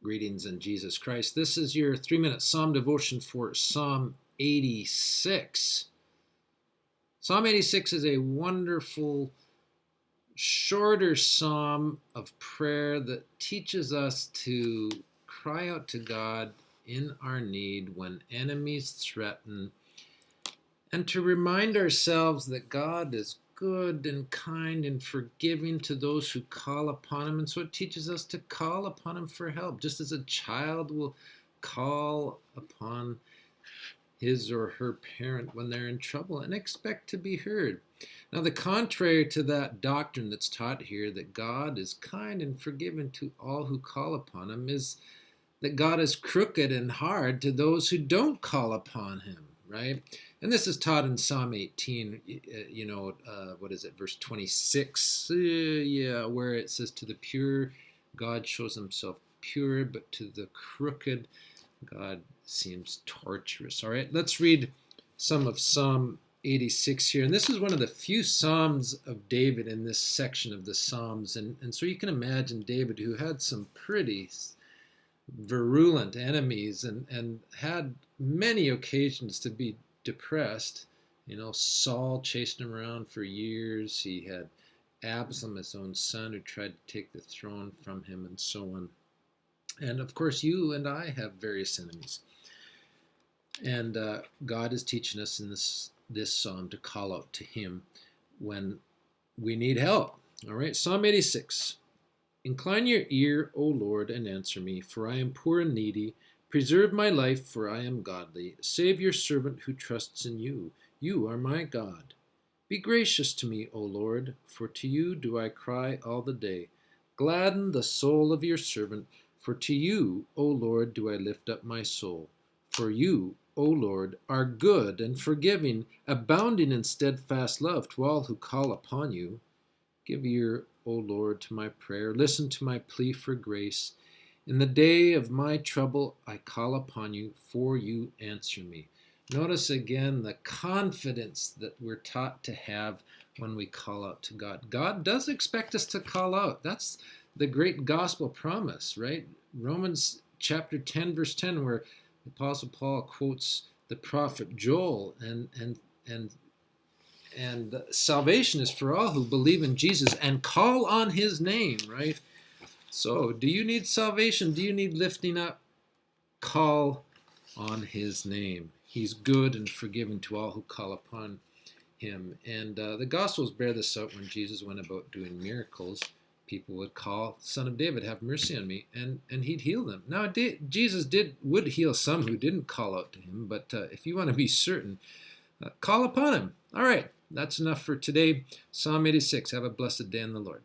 Greetings in Jesus Christ. This is your 3-minute Psalm devotion for Psalm 86. Psalm 86 is a wonderful, shorter psalm of prayer that teaches us to cry out to God in our need when enemies threaten, and to remind ourselves that God is good and kind and forgiving to those who call upon him. And so it teaches us to call upon him for help, just as a child will call upon his or her parent when they're in trouble and expect to be heard. Now, the contrary to that doctrine that's taught here, that God is kind and forgiving to all who call upon him, is that God is crooked and hard to those who don't call upon him, right? And this is taught in Psalm 18, what is it, verse 26, where it says, to the pure, God shows himself pure, but to the crooked, God seems torturous. All right, let's read some of Psalm 86 here. And this is one of the few Psalms of David in this section of the Psalms. And so you can imagine David, who had some pretty virulent enemies and had many occasions to be depressed. Saul chased him around for years. He had Absalom, his own son, who tried to take the throne from him, and so on. And of course, you and I have various enemies. And God is teaching us in this psalm to call out to him when we need help. All right, Psalm 86. Incline your ear, O Lord, and answer me, for I am poor and needy. Preserve my life, for I am godly. Save your servant who trusts in you. You are my God. Be gracious to me, O Lord, for to you do I cry all the day. Gladden the soul of your servant, for to you, O Lord, do I lift up my soul. For you, O Lord, are good and forgiving, abounding in steadfast love to all who call upon you. Give ear, O Lord, to my prayer. Listen to my plea for grace. In the day of my trouble, I call upon you, for you answer me. Notice again the confidence that we're taught to have when we call out to God. God does expect us to call out. That's the great gospel promise, right? Romans chapter 10, verse 10, where the Apostle Paul quotes the prophet Joel, and salvation is for all who believe in Jesus and call on his name, right? So, do you need salvation? Do you need lifting up? Call on his name. He's good and forgiving to all who call upon him. And the Gospels bear this out. When Jesus went about doing miracles, people would call, Son of David, have mercy on me, and he'd heal them. Now, Jesus would heal some who didn't call out to him, but if you want to be certain, call upon him. All right, that's enough for today. Psalm 86. Have a blessed day in the Lord.